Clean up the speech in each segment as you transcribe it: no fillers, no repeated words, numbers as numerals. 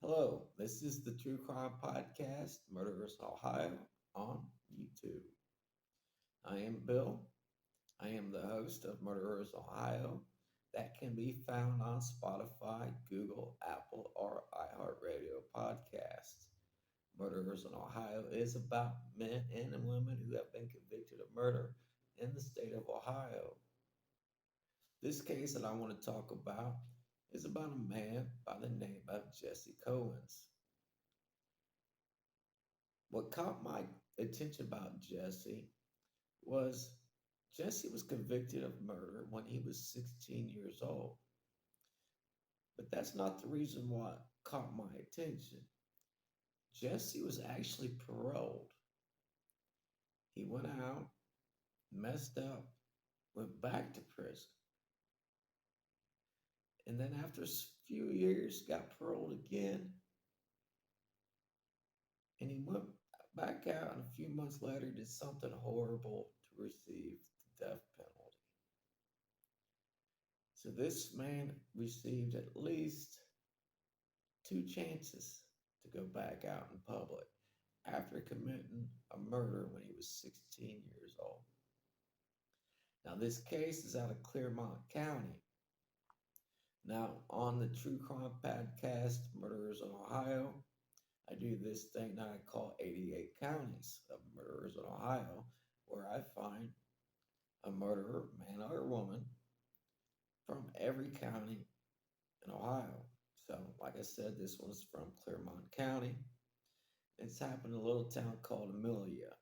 Hello, this is the True Crime Podcast, Murderers Ohio, on YouTube. I am Bill. I am the host of Murderers Ohio. That can be found on Spotify, Google, Apple, or iHeartRadio podcasts. Murderers in Ohio is about men and women who have been convicted of murder in the state of Ohio. This case that I want to talk about is about a man by the name of Jesse Cowans. What caught my attention about was Jesse was convicted of murder when he was 16 years old. But that's not the reason why it caught my attention. Jesse was actually paroled. He went out, messed up, went back to prison, and then after a few years got paroled again, and he went back out and a few months later did something horrible to receive the death penalty. So this man received at least two chances to go back out in public after committing a murder when he was 16 years old. Now, this case is out of Clermont County. Now, on the True Crime Podcast, Murderers in Ohio, I do this thing that I call 88 Counties of Murderers in Ohio, where I find a murderer, man or woman, from every county in Ohio. So, like I said, this one's from Clermont County. It's happened in a little town called Amelia.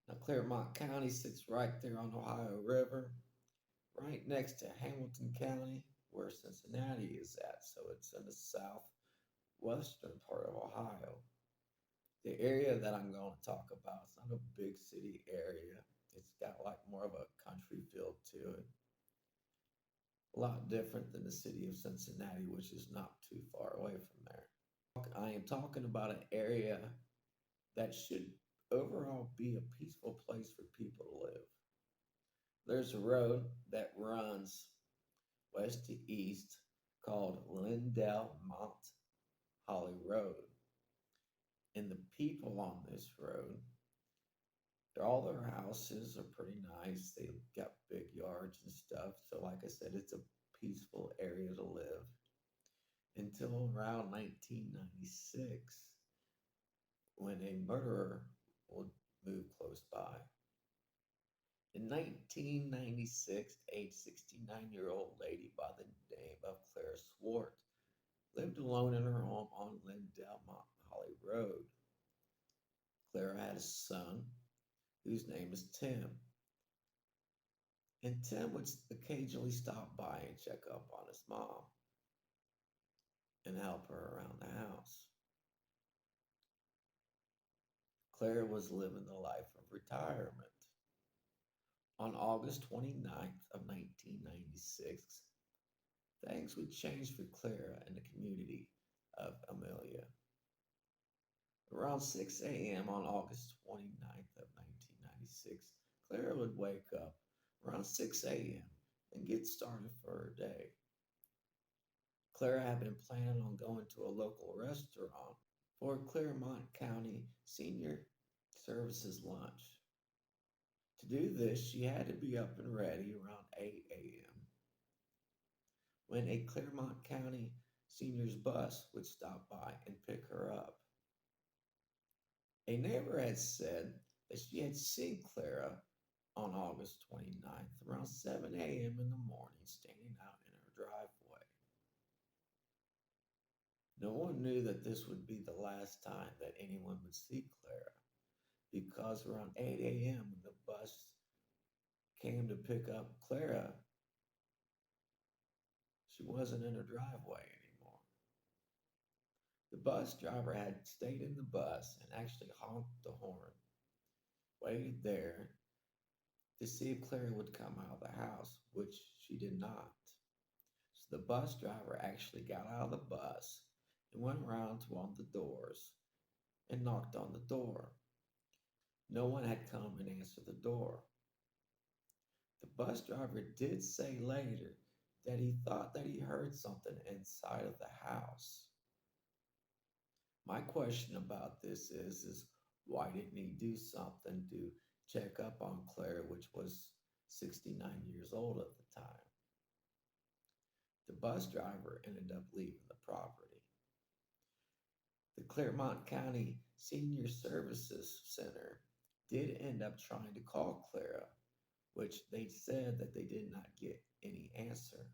Now, Clermont County sits right there on the Ohio River, right next to Hamilton County, where Cincinnati is at. So it's in the southwestern part of Ohio. The area that I'm going to talk about is not a big city area. It's got like more of a country feel to it. A lot different than the city of Cincinnati, which is not too far away from there. I am talking about an area that should overall be a peaceful place for people to live. There's a road that runs west to east called Lindale Mt Holly Rd. And the people on this road, all their houses are pretty nice. They've got big yards and stuff. So, like I said, it's a peaceful area to live until around 1996 when a murderer would move close by. In 1996, a 69-year-old lady by the name of Clara Swart lived alone in her home on Lindale Mt Holly Rd. Clara had a son whose name is Tim. And Tim would occasionally stop by and check up on his mom and help her around the house. Clara was living the life of retirement. On August 29th of 1996, things would change for Clara and the community of Amelia. Around 6 a.m. on August 29th of 1996, Clara would wake up around 6 a.m. and get started for her day. Clara had been planning on going to a local restaurant for Clermont County Senior Services lunch. To do this, she had to be up and ready around 8 a.m. when a Clermont County Seniors bus would stop by and pick her up. A neighbor had said that she had seen Clara on August 29th around 7 a.m. in the morning standing out in her driveway. No one knew that this would be the last time that anyone would see Clara, because around 8 a.m. when the bus came to pick up Clara, she wasn't in her driveway anymore. The bus driver had stayed in the bus and actually honked the horn, waited there to see if Clara would come out of the house, which she did not. So the bus driver actually got out of the bus and went around to one of the doors and knocked on the door. No one had come and answered the door. The bus driver did say later that he thought that he heard something inside of the house. My question about this is why didn't he do something to check up on Clara, which was 69 years old at the time? The bus driver ended up leaving the property. The Clermont County Senior Services Center did end up trying to call Clara, which they said that they did not get any answer.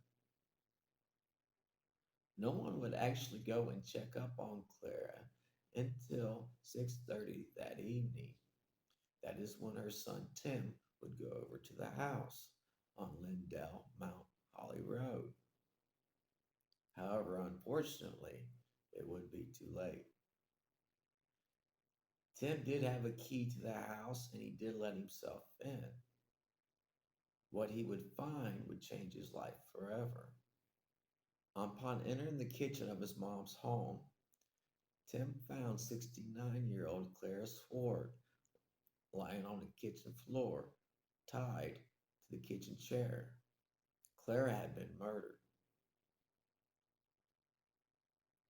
No one would actually go and check up on Clara until 6:30 that evening. That is when her son Tim would go over to the house on Lindale Mt Holly Rd. However, unfortunately, it would be too late. Tim did have a key to the house and he did let himself in. What he would find would change his life forever. Upon entering the kitchen of his mom's home, Tim found 69-year-old Clara Swart lying on the kitchen floor, tied to the kitchen chair. Clara had been murdered.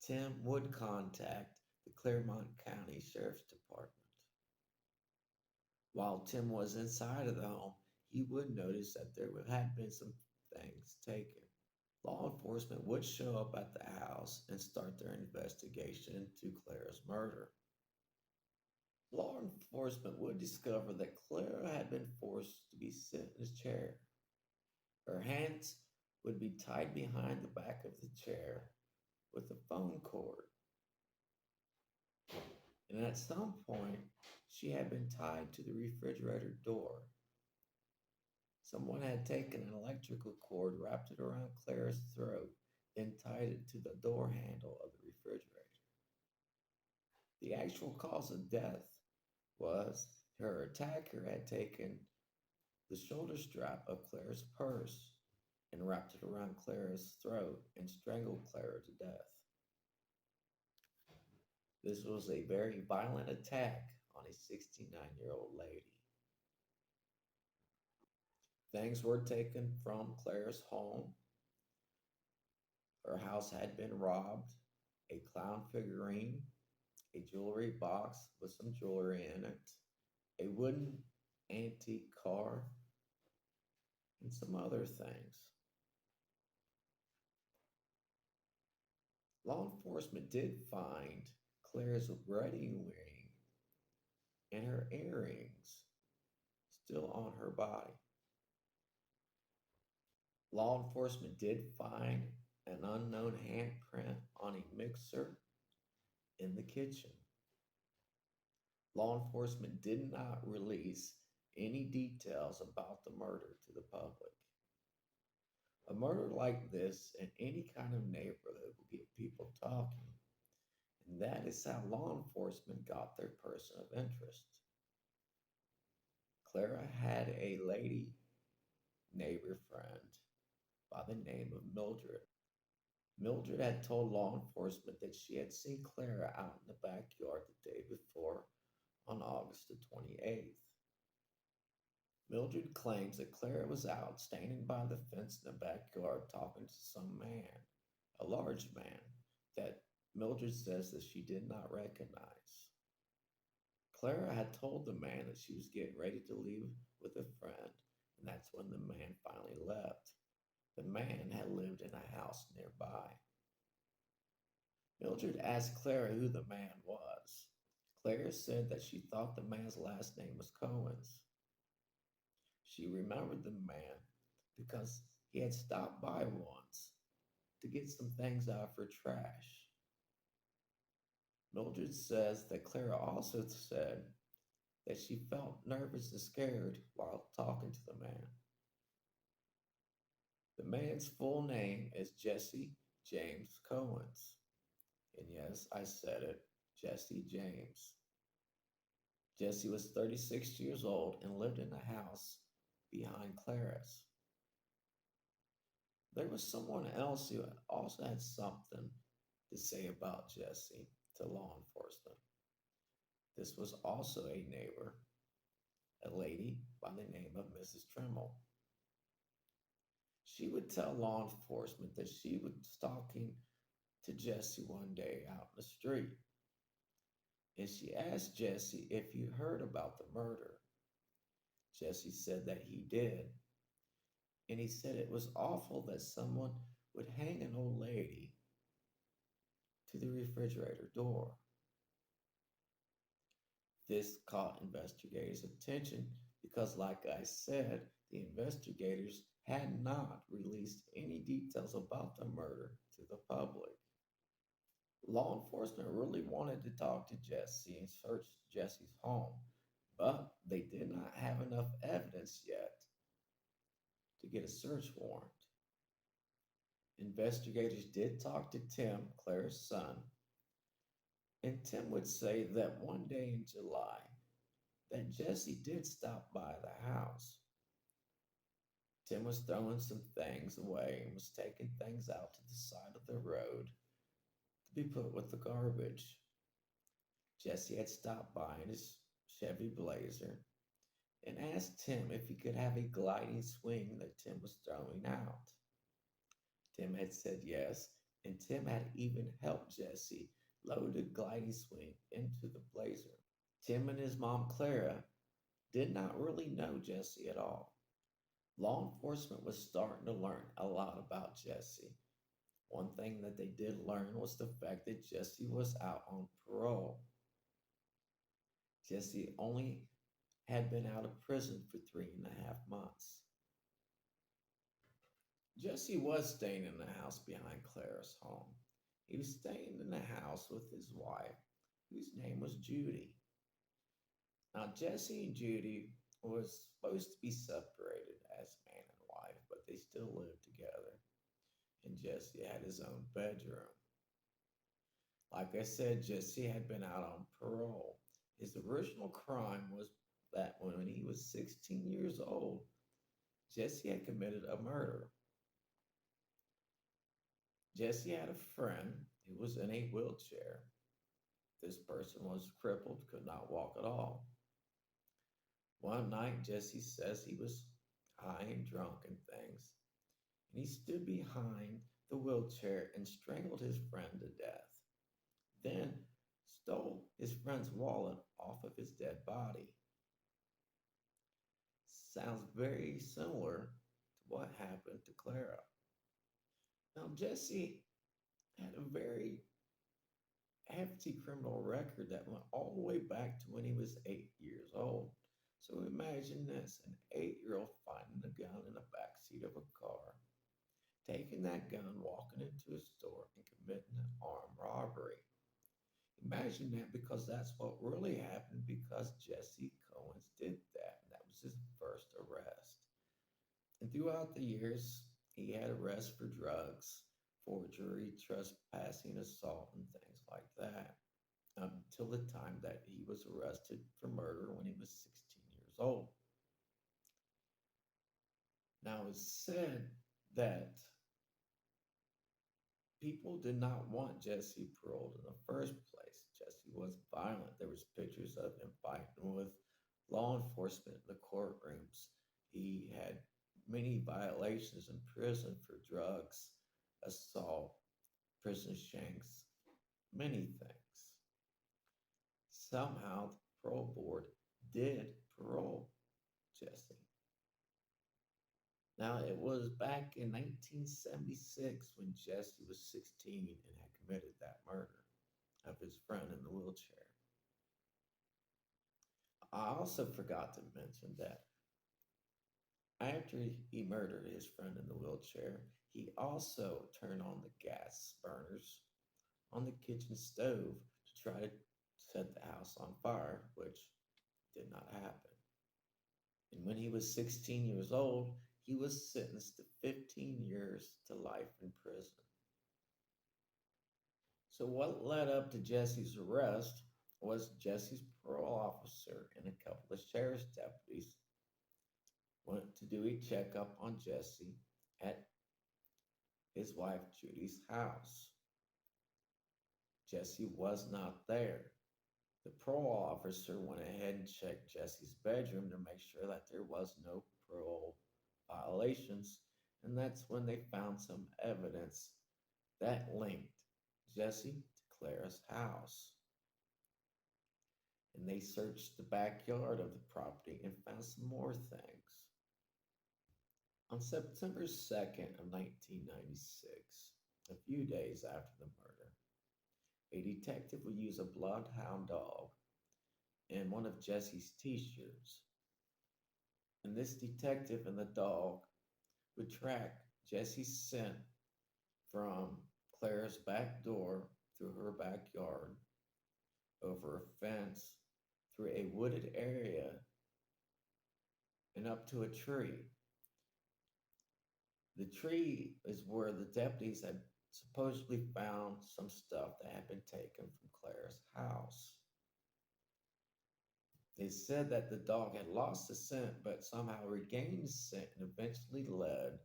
Tim would contact the Clermont County Sheriff's Department. While Tim was inside of the home, he would notice that there had been some things taken. Law enforcement would show up at the house and start their investigation into Clara's murder. Law enforcement would discover that Clara had been forced to be sit in a chair. Her hands would be tied behind the back of the chair with a phone cord. And at some point, she had been tied to the refrigerator door. Someone had taken an electrical cord, wrapped it around Clara's throat, then tied it to the door handle of the refrigerator. The actual cause of death was her attacker had taken the shoulder strap of Clara's purse and wrapped it around Clara's throat and strangled Clara to death. This was a very violent attack on a 69-year-old lady. Things were taken from Clara's home. Her house had been robbed, a clown figurine, a jewelry box with some jewelry in it, a wooden antique car, and some other things. Law enforcement did find Clara's wedding ring and her earrings still on her body. Law enforcement did find an unknown handprint on a mixer in the kitchen. Law enforcement did not release any details about the murder to the public. A murder like this in any kind of neighborhood will get people talking, and that is how law enforcement got their person of interest. Clara had a lady neighbor friend by the name of Mildred. Mildred had told law enforcement that she had seen Clara out in the backyard the day before on August the 28th. Mildred claims that Clara was out standing by the fence in the backyard talking to some man, a large man, that Mildred says that she did not recognize. Clara had told the man that she was getting ready to leave with a friend, and that's when the man finally left. The man had lived in a house nearby. Mildred asked Clara who the man was. Clara said that she thought the man's last name was Cowans. She remembered the man because he had stopped by once to get some things out of her trash. Mildred says that Clara also said that she felt nervous and scared while talking to the man. The man's full name is Jesse James Cowans. And yes, I said it, Jesse James. Jesse was 36 years old and lived in the house behind Clara's. There was someone else who also had something to say about Jesse to law enforcement. This was also a neighbor, a lady by the name of Mrs. Tremmel. She would tell law enforcement that she was talking to Jesse one day out in the street. and she asked Jesse if he heard about the murder. Jesse said that he did, and he said it was awful that someone would hang an old lady to the refrigerator door. This caught investigators' attention because, like I said, the investigators had not released any details about the murder to the public. Law enforcement really wanted to talk to Jesse and search Jesse's home, but they did not have enough evidence yet to get a search warrant. Investigators did talk to Tim, Clara's son, and Tim would say that one day in July that Jesse did stop by the house. Tim was throwing some things away and was taking things out to the side of the road to be put with the garbage. Jesse had stopped by in his Chevy Blazer and asked Tim if he could have a gliding swing that Tim was throwing out. Tim had said yes, and Tim had even helped Jesse load a gliding swing into the Blazer. Tim and his mom, Clara, did not really know Jesse at all. Law enforcement was starting to learn a lot about Jesse. One thing that they did learn was the fact that Jesse was out on parole. Jesse only had been out of prison for 3.5 months. Jesse was staying in the house behind Clara's home. He was staying in the house with his wife, whose name was Judy. Now, Jesse and Judy was supposed to be separated as man and wife, but they still lived together. And Jesse had his own bedroom. Like I said, Jesse had been out on parole. His original crime was that when he was 16 years old, Jesse had committed a murder. Jesse had a friend who was in a wheelchair. This person was crippled, could not walk at all. One night, Jesse says he was high and drunk and things, and he stood behind the wheelchair and strangled his friend to death. Then stole his friend's wallet off of his dead body. Sounds very similar to what happened to Clara. Now, Jesse had a very hefty criminal record that went all the way back to when he was 8 years old. So imagine this, an 8-year-old finding a gun in the backseat of a car, taking that gun, walking into a store, and committing an armed robbery. Imagine that, because that's what really happened, because Jesse Cowans did that. And that was his first arrest. And throughout the years, he had arrests for drugs, forgery, trespassing, assault, and things like that, until the time that he was arrested for murder when he was 16 years old. Now, it's said that people did not want Jesse paroled in the first place. Jesse was violent. There was pictures of him fighting with law enforcement in the courtrooms. He had many violations in prison for drugs, assault, prison shanks, many things. Somehow the parole board did parole Jesse. Now, it was back in 1976 when Jesse was 16 and had committed that murder of his friend in the wheelchair. I also forgot to mention that after he murdered his friend in the wheelchair, he also turned on the gas burners on the kitchen stove to try to set the house on fire, which did not happen. And when he was 16 years old, he was sentenced to 15 years to life in prison. So what led up to Jesse's arrest was Jesse's parole officer and a couple of sheriff's deputies went to do a checkup on Jesse at his wife Judy's house. Jesse was not there. The parole officer went ahead and checked Jesse's bedroom to make sure that there was no parole violations, and that's when they found some evidence that linked Jesse to Clara's house. and they searched the backyard of the property and found some more things. On September 2nd of 1996, a few days after the murder, a detective would use a bloodhound dog in one of Jesse's t-shirts, and this detective and the dog would track Jesse's scent from Clara's back door through her backyard, over a fence, through a wooded area, and up to a tree. The tree is where the deputies had supposedly found some stuff that had been taken from Clara's house. They said that the dog had lost the scent but somehow regained the scent and eventually led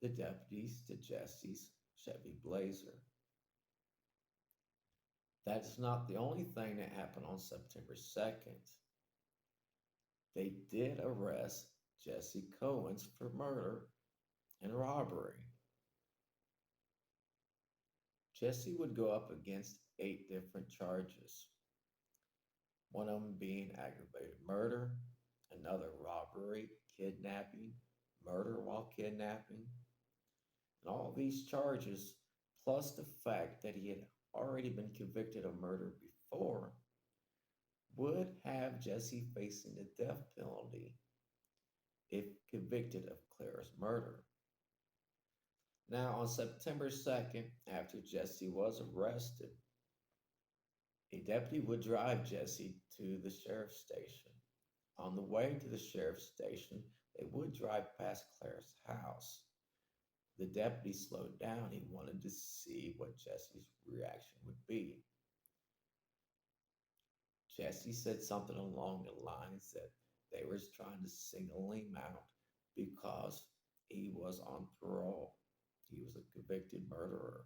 the deputies to Jesse's Chevy Blazer. That's not the only thing that happened on September 2nd. They did arrest Jesse Cowans for murder and robbery. Jesse would go up against 8 different charges, one of them being aggravated murder, another robbery, kidnapping, murder while kidnapping. And all these charges, plus the fact that he had already been convicted of murder before, would have Jesse facing the death penalty if convicted of Clara's murder. Now, on September 2nd, after Jesse was arrested, a deputy would drive Jesse to the sheriff's station. On the way to the sheriff's station, they would drive past Clara's house. The deputy slowed down. He wanted to see what Jesse's reaction would be. Jesse said something along the lines that they were trying to single him out because he was on parole. He was a convicted murderer.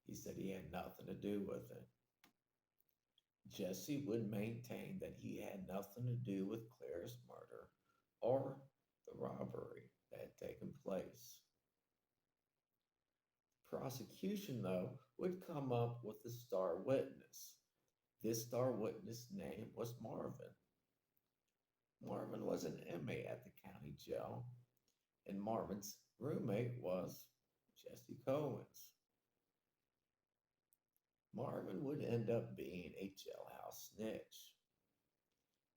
He said he had nothing to do with it. Jesse would maintain that he had nothing to do with Clara's murder or the robbery that had taken place. The prosecution, though, would come up with a star witness. This star witness name was Marvin. Marvin was an inmate at the county jail, and Marvin's roommate was Jesse Cowans. Marvin would end up being a jailhouse snitch.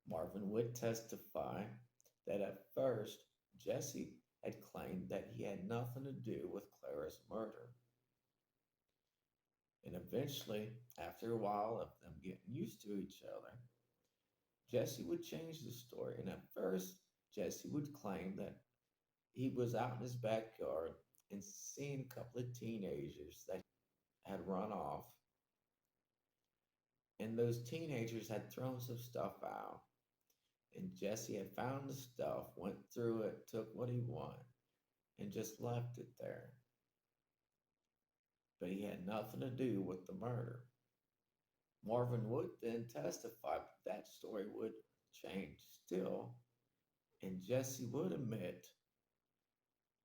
Marvin would testify that at first Jesse had claimed that he had nothing to do with Clara's murder. And eventually, after a while of them getting used to each other, Jesse would change the story. And at first, Jesse would claim that he was out in his backyard and seen a couple of teenagers that had run off. And those teenagers had thrown some stuff out. And Jesse had found the stuff, went through it, took what he wanted, and just left it there. But he had nothing to do with the murder. Marvin would then testify, but that story would change still, and Jesse would admit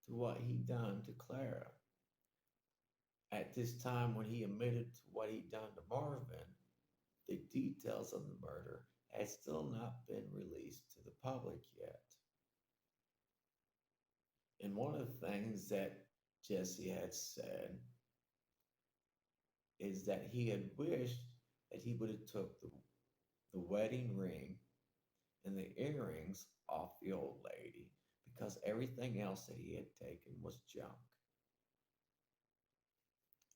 to what he'd done to Clara. At this time, when he admitted to what he'd done to Marvin, the details of the murder had still not been released to the public yet. And one of the things that Jesse had said is that he had wished that he would have took the wedding ring and the earrings off the old lady because everything else that he had taken was junk.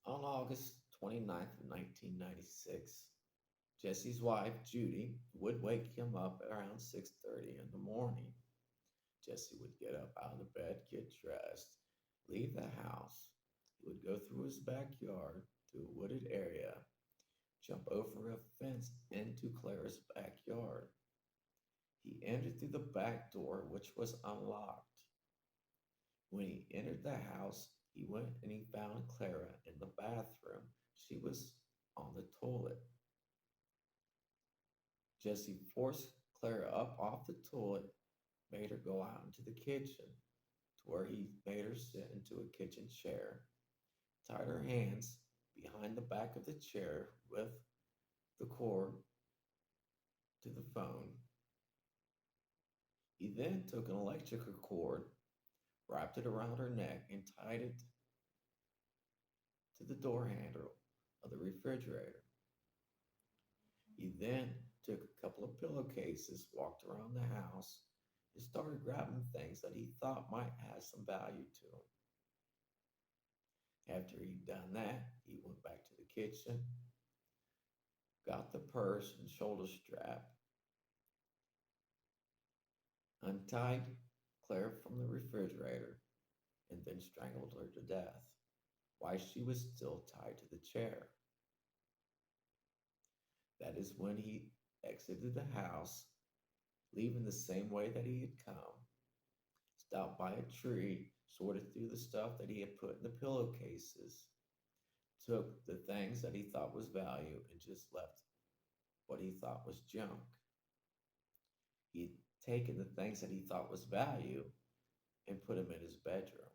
On August 29th of 1996, Jesse's wife, Judy, would wake him up around 6:30 in the morning. Jesse would get up out of the bed, get dressed, leave the house. He would go through his backyard to a wooded area, jump over a fence into Clara's backyard. He entered through the back door, which was unlocked. When he entered the house, he went and he found Clara in the bathroom. She was on the toilet. Jesse forced Clara up off the toilet, made her go out into the kitchen, to where he made her sit into a kitchen chair, tied her hands behind the back of the chair with the cord, to the phone. He then took an electrical cord, wrapped it around her neck, and tied it to the door handle of the refrigerator. He then took a couple of pillowcases, walked around the house, and started grabbing things that he thought might have some value to him. After he'd done that, he went back to the kitchen, got the purse and shoulder strap, untied Claire from the refrigerator, and then strangled her to death while she was still tied to the chair. That is when he exited the house, leaving the same way that he had come, stopped by a tree, sorted through the stuff that he had put in the pillowcases, took the things that he thought was value, and just left what he thought was junk. He'd taken the things that he thought was value and put them in his bedroom.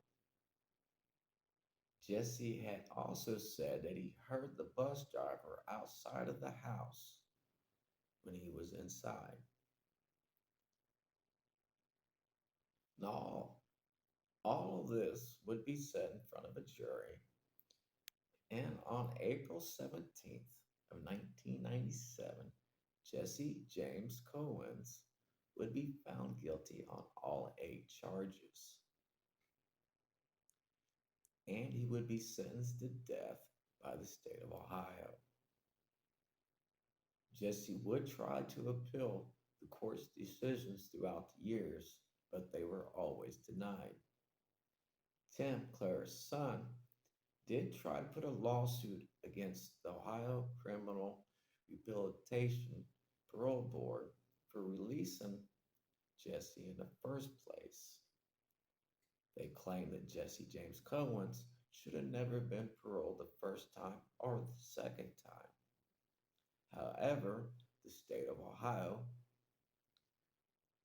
Jesse had also said that he heard the bus driver outside of the house when he was inside. Now, all of this would be said in front of a jury, and on April 17th of 1997, Jesse James Cowans would be found guilty on all 8 charges, and he would be sentenced to death by the state of Ohio. Jesse would try to appeal the court's decisions throughout the years, but they were always denied. Tim, Clara's son, did try to put a lawsuit against the Ohio Criminal Rehabilitation Parole Board for releasing Jesse in the first place. They claim that Jesse James Cowans should have never been paroled the first time or the second time. However, the state of Ohio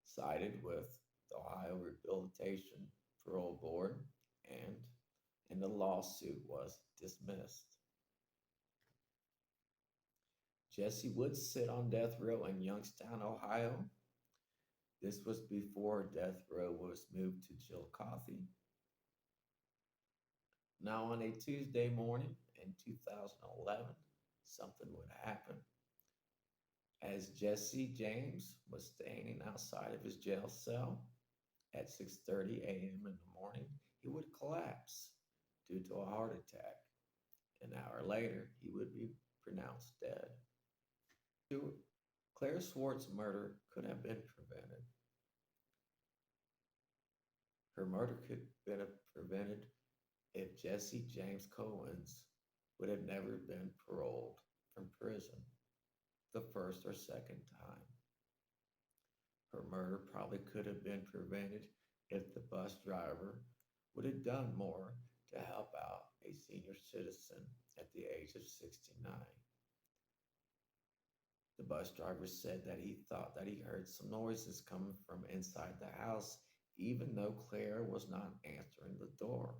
sided with the Ohio Rehabilitation Parole Board, and the lawsuit was dismissed. Jesse would sit on death row in Youngstown, Ohio. This was before death row was moved to Chillicothe. Now, on a Tuesday morning in 2011, something would happen. As Jesse James was standing outside of his jail cell at 6:30 a.m. in the morning, he would collapse due to a heart attack. An hour later, he would be pronounced dead. Clara Swart's murder could have been prevented. Her murder could have been prevented if Jesse James Cowans would have never been paroled from prison the first or second time. Her murder probably could have been prevented if the bus driver would have done more to help out a senior citizen at the age of 69. The bus driver said that he thought that he heard some noises coming from inside the house, even though Claire was not answering the door.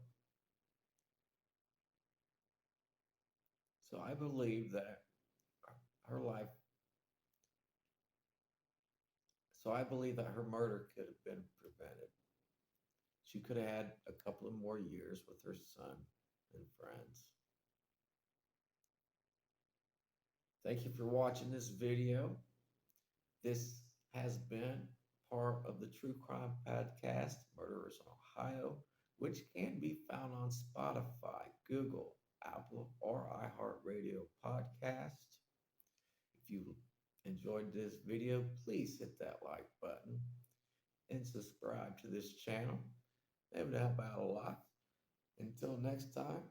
So I believe that her life, so I believe that her murder could have been prevented. She could have had a couple of more years with her son and friends. Thank you for watching this video. This has been part of the True Crime Podcast, Murderers in Ohio, which can be found on Spotify, Google, Apple, or iHeartRadio podcast. If you enjoyed this video, please hit that like button and subscribe to this channel. It would help out a lot. Until next time,